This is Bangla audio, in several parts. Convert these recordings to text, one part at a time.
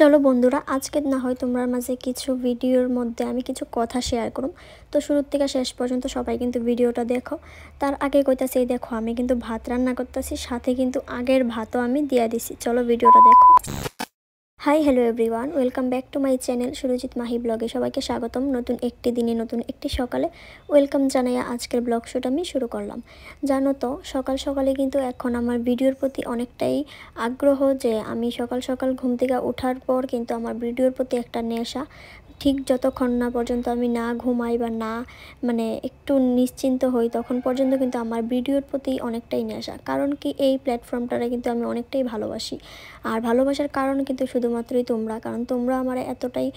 চলো বন্ধুরা, আজকে না হয় তোমার মাঝে কিছু ভিডিওর মধ্যে আমি কিছু কথা শেয়ার করব। তো শুরু থেকে শেষ পর্যন্ত সবাই কিন্তু ভিডিওটা দেখো। তার আগে কইতাছি, এই দেখো আমি কিন্তু ভাত রান্না করতেছি, সাথে কিন্তু আগের ভাতও আমি দিয়ে দিছি। চলো ভিডিওটা দেখো। Hi hello everyone, welcome back to my channel Surajit Mahi ব্লগে সবাইকে স্বাগতম। নতুন একটি দিনে নতুন একটি সকালে ওয়েলকাম জানাইয়া আজকের ব্লগ শুট আমি শুরু করলাম। জানো তো, সকাল সকালে কিন্তু এখন আমার ভিডিওর প্রতি অনেকটাই আগ্রহ, যে আমি সকাল সকাল ঘুম থেকে ওঠার পর কিন্তু আমার ভিডিওর প্রতি একটা নেশা। ঠিক যতক্ষণ না পর্যন্ত আমি না ঘুমাই বা না একটু নিশ্চিন্ত হই, তখন পর্যন্ত কিন্তু আমার ভিডিওর প্রতি অনেকটাই নেশা। কারণ কি, এই প্ল্যাটফর্মটারে কিন্তু আমি অনেকটাই ভালোবাসি। আর ভালোবাসার কারণ কিন্তু শুধুমাত্রই তোমরা, কারণ তোমরা আমার এতটাই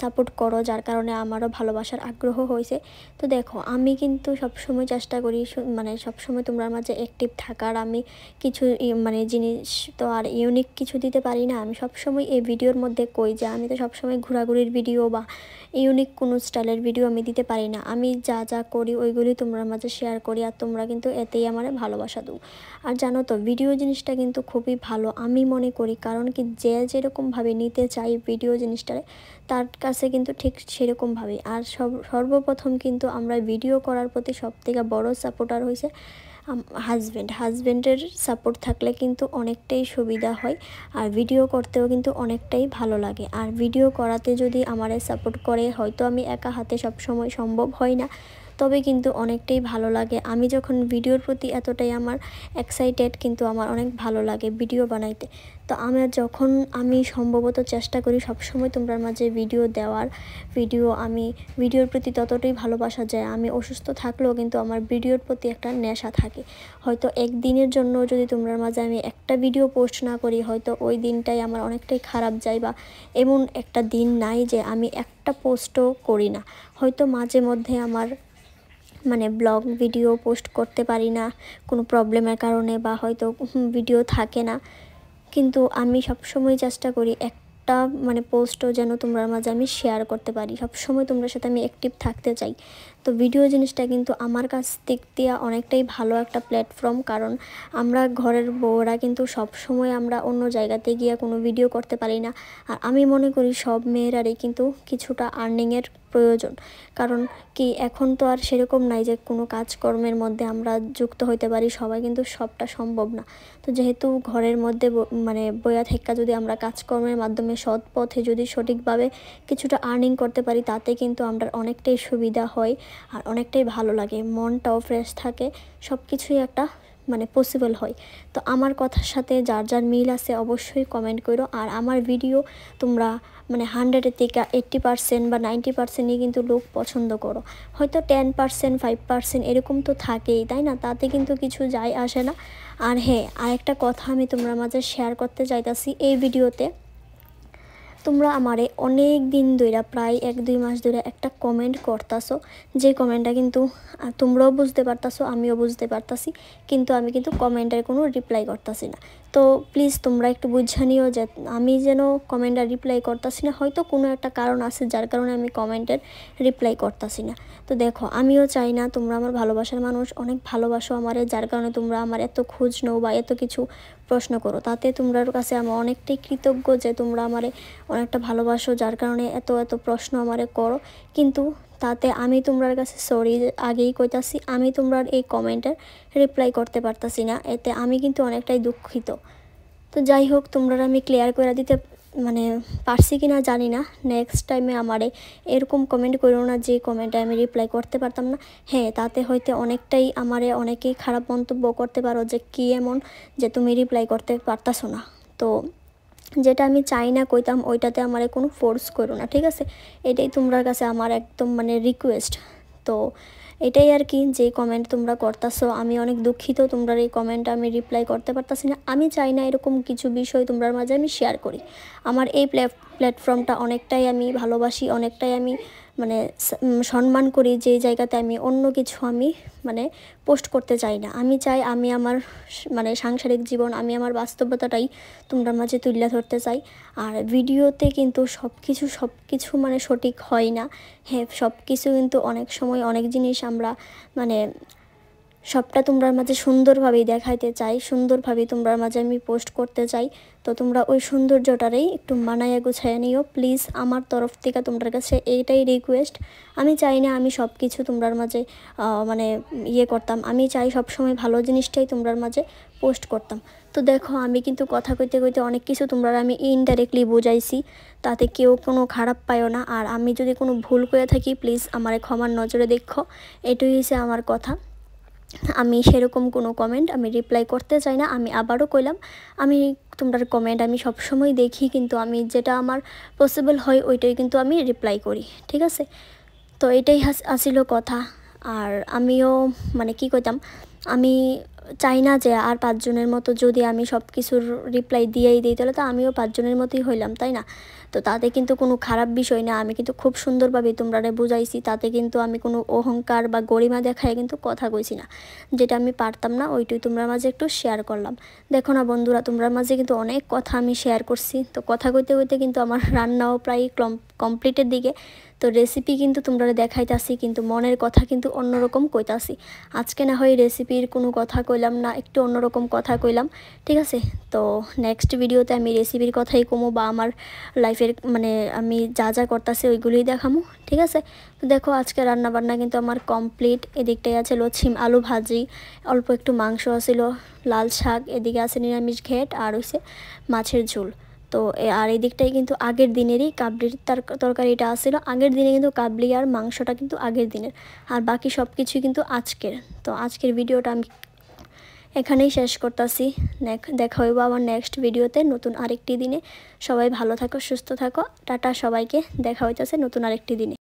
সাপোর্ট করো, যার কারণে আমারও ভালোবাসার আগ্রহ হয়েছে। তো দেখো, আমি কিন্তু সবসময় চেষ্টা করি সবসময় তোমরার মাঝে অ্যাক্টিভ থাকার। আমি কিছু জিনিস তো আর ইউনিক কিছু দিতে পারি না। আমি সবসময় এই ভিডিওর মধ্যে কই যে আমি তো সবসময় ঘোরাঘুরির ভিডিও বা ইউনিক কোনো স্টাইলের ভিডিও আমি দিতে পারি না। আমি যা যা করি ওইগুলি তোমরার মাঝে শেয়ার করি, আর তোমরা কিন্তু এতেই আমার ভালোবাসা দাও। আর জানো তো, ভিডিও জিনিসটা কিন্তু খুবই ভালো আমি মনে করি, কারণ কি, যে যেরকমভাবে নিতে চাই ভিডিও জিনিসটারে, তার কাছে কিন্তু ঠিক সেরকমভাবে। আর সর্বপ্রথম কিন্তু আমরা ভিডিও করার প্রতি সবথেকে বড় সাপোর্টার হয়েছে হাজব্যান্ডের সাপোর্ট থাকলে কিন্তু অনেকটাই সুবিধা হয়, আর ভিডিও করতেও কিন্তু অনেকটাই ভালো লাগে। আর ভিডিও করাতে যদি আমারে সাপোর্ট করে, হয়তো আমি একা হাতে সব সময় সম্ভব হয় না, তবে কিন্তু অনেকটাই ভালো লাগে। আমি যখন ভিডিওর প্রতি এতটাই আমার এক্সাইটেড, কিন্তু আমার অনেক ভালো লাগে ভিডিও বানাইতে। তো আমি সম্ভবত চেষ্টা করি সবসময় তোমরার মাঝে ভিডিও দেওয়ার। আমি ভিডিওর প্রতি ততটাই ভালোবাসা যায়। আমি অসুস্থ থাকলেও কিন্তু আমার ভিডিওর প্রতি একটা নেশা থাকে। হয়তো একদিনের জন্য যদি তোমরার মাঝে আমি একটা ভিডিও পোস্ট না করি, হয়তো ওই দিনটাই আমার অনেকটাই খারাপ যায়, বা এমন একটা দিন নাই যে আমি একটা পোস্টও করি না। হয়তো মাঝে মধ্যে আমার ব্লগ ভিডিও পোস্ট করতে পারি না কোনো প্রবলেমের কারণে, বা হয়তো ভিডিও থাকে না, কিন্তু আমি সবসময় চেষ্টা করি একটা পোস্টও যেন তোমরা মাঝে আমি শেয়ার করতে পারি। সবসময় তোমরা সাথে আমি অ্যাক্টিভ থাকতে চাই। তো ভিডিও জিনিসটা কিন্তু আমার কাছ দিক দিয়ে অনেকটাই ভালো একটা প্ল্যাটফর্ম, কারণ আমরা ঘরের বউরা কিন্তু সবসময় আমরা অন্য জায়গাতে গিয়ে কোনো ভিডিও করতে পারি না। আর আমি মনে করি সব মেয়েরারই কিন্তু কিছুটা আর্নিংয়ের প্রয়োজন, কারণ কি, এখন তো আর সেরকম নাই যে কোনো কাজকর্মের মধ্যে আমরা যুক্ত হইতে পারি, সবাই কিন্তু সবটা সম্ভব না। তো যেহেতু ঘরের মধ্যে বইয়া থেকে যদি আমরা কাজকর্মের মাধ্যমে সৎ পথে যদি সঠিকভাবে কিছুটা আর্নিং করতে পারি, তাতে কিন্তু আমরা অনেকটাই সুবিধা হয়, আর অনেকটাই ভালো লাগে, মনটাও ফ্রেশ থাকে, সব কিছুই একটা পসিবল হয়। তো আমার কথার সাথে যার যার মিল আছে অবশ্যই কমেন্ট করো। আর আমার ভিডিও তোমরা 100-এর থেকে 80% বা 90%ই কিন্তু লোক পছন্দ করো। হয়তো 10%, 5% এরকম তো থাকেই, তাই না? তাতে কিন্তু কিছু যায় আসে না। আর হ্যাঁ, আরেকটা কথা আমি তোমরা মাঝে শেয়ার করতে চাইতাছি এই ভিডিওতে। তোমরা আমারে অনেক দিন ধরে, প্রায় 1-2 মাস ধরে একটা কমেন্ট করতাছো, যে কমেন্টটা কিন্তু তোমরাও বুঝতে পারতাছো, আমিও বুঝতে পারতাছি, কিন্তু আমি কিন্তু কমেন্টের কোনো রিপ্লাই করতাছি না। তো প্লিজ তোমরা একটু বুঝে নিও যে আমি যেন কমেন্টের রিপ্লাই করতাছি না, হয়তো কোনো একটা কারণ আছে যার কারণে আমি কমেন্টের রিপ্লাই করতাছি না। তো দেখো, আমিও চাই না, তোমরা আমার ভালোবাসার মানুষ, অনেক ভালোবাসো আমারে, যার কারণে তোমরা আমার এত খোঁজ নাও বা এত কিছু প্রশ্ন করো। তাতে তোমরার কাছে আমি অনেকটাই কৃতজ্ঞ যে তোমরা আমারে অনেকটা ভালোবাসো, যার কারণে এত এত প্রশ্ন আমারে করো। কিন্তু তাতে আমি তোমরার কাছে সরি আগেই কইতাছি, আমি তোমরার এই কমেন্টের রিপ্লাই করতে পারতাছি না, এতে আমি কিন্তু অনেকটাই দুঃখিত। তো যাই হোক, তোমরা আমি ক্লিয়ার করে দিতে পারছি কি না জানি না। নেক্সট টাইমে আমারে এরকম কমেন্ট করো না যে কমেন্টে আমি রিপ্লাই করতে পারতাম না। হ্যাঁ, তাতে হয়তো অনেকটাই অনেকেই খারাপ মন্তব্য করতে পারো যে কি এমন যে তুমি রিপ্লাই করতে পারতাছো না। তো যেটা আমি চাই না কইতাম, ওইটাতে আমারে কোনো ফোর্স করো না, ঠিক আছে? এটাই তোমরার কাছে আমার একদম রিকোয়েস্ট। তো এটাই আর কি, যে কমেন্ট তোমরা করতাছো আমি অনেক দুঃখিত, তোমরা এই কমেন্টটা আমি রিপ্লাই করতে পারতাছি না। আমি চাই না এরকম কিছু বিষয় তোমরার মাঝে আমি শেয়ার করি। আমার এই প্ল্যাটফর্মটা অনেকটাই আমি ভালোবাসি, অনেকটাই আমি সম্মান করি, যে জায়গাতে আমি অন্য কিছু আমি পোস্ট করতে চাই না। আমি চাই আমি আমার সাংসারিক জীবন, আমি আমার বাস্তবতাটাই তোমরা মাঝে তুলে ধরতে চাই। আর ভিডিওতে কিন্তু সব কিছু সঠিক হয় না। হ্যাঁ, সব কিছু কিন্তু অনেক সময় অনেক জিনিস আমরা সবটা তোমরার মাঝে সুন্দরভাবেই দেখাইতে চাই, সুন্দরভাবে তোমরার মাঝে আমি পোস্ট করতে চাই। তো তোমরা ওই সৌন্দর্যটারেই একটু মানায়া গুছাইয়া নিও প্লিজ। আমার তরফ থেকে তোমার কাছে এইটাই রিকোয়েস্ট। আমি চাই না আমি সব কিছু তোমরার মাঝে মানে করতাম, আমি চাই সবসময় ভালো জিনিসটাই তোমরার মাঝে পোস্ট করতাম। তো দেখো আমি কিন্তু কথা কইতে কইতে অনেক কিছু তোমরা আমি ইনডাইরেক্টলি বুঝাইছি, তাতে কেউ কোনো খারাপ পাইও না। আর আমি যদি কোনো ভুল করে থাকি প্লিজ আমারে ক্ষমার নজরে দেখো, এটাই হচ্ছে আমার কথা। আমি সেরকম কোনো কমেন্ট আমি রিপ্লাই করতে চাই না। আমি আবারও কইলাম, আমি তোমরার কমেন্ট আমি সবসময় দেখি, কিন্তু আমি যেটা আমার পসিবল হয় ওইটাই কিন্তু আমি রিপ্লাই করি, ঠিক আছে? তো এটাই আসিল কথা। আর আমিও মানে কি কইতাম, আমি চাই না যে আর 5 জনের মতো যদি আমি সব কিছুর রিপ্লাই দিয়েই দিই তাহলে তো আমিও 5 জনের মতোই হইলাম, তাই না? তো তাতে কিন্তু কোনো খারাপ বিষয় না, আমি কিন্তু খুব সুন্দরভাবে তোমরারে বুঝাইছি। তাতে কিন্তু আমি কোনো অহংকার বা গরিমা দেখায় কিন্তু কথা কইছি না। যেটা আমি পারতাম না ওইটাই তোমরা মাঝে একটু শেয়ার করলাম। দেখো না বন্ধুরা, তোমরা মাঝে কিন্তু অনেক কথা আমি শেয়ার করছি। তো কথা কইতে কইতে কিন্তু আমার রান্নাও প্রায় কমপ্লিটের দিকে। তো রেসিপি কিন্তু তোমরা দেখাইতাছি, কিন্তু মনের কথা কিন্তু অন্যরকম কইতাছি। আজকে না হয় রেসিপির কোনো কথা কইলাম না, একটু অন্যরকম কথা কইলাম, ঠিক আছে? তো নেক্সট ভিডিওতে আমি রেসিপির কথাই কমো বা আমার লাইফের মানে আমি যা যা করতেছি ওইগুলোই দেখামো, ঠিক আছে? তো দেখো আজকে রান্নাবান্না কিন্তু আমার কমপ্লিট। এদিকটাই আছে ছিম আলু ভাজি, অল্প একটু মাংস আছিল, লাল শাক, এদিকে আছে নিরামিষ ঘেট, আর হচ্ছে মাছের ঝোল। তো আর এই দিকটাই কিন্তু আগের দিনেরই কাবলির তরকারিটা আসছিল। আগের দিনে কিন্তু কাবলি আর মাংসটা কিন্তু আগের দিনের, আর বাকি সব কিছুই কিন্তু আজকের। তো আজকের ভিডিওটা আমি এখানেই শেষ করতেছি। দেখা হইব আবার নেক্সট ভিডিওতে নতুন আরেকটি দিনে। সবাই ভালো থাকো, সুস্থ থাকো, টাটা সবাইকে। দেখা হইতেছে নতুন আরেকটি দিনে।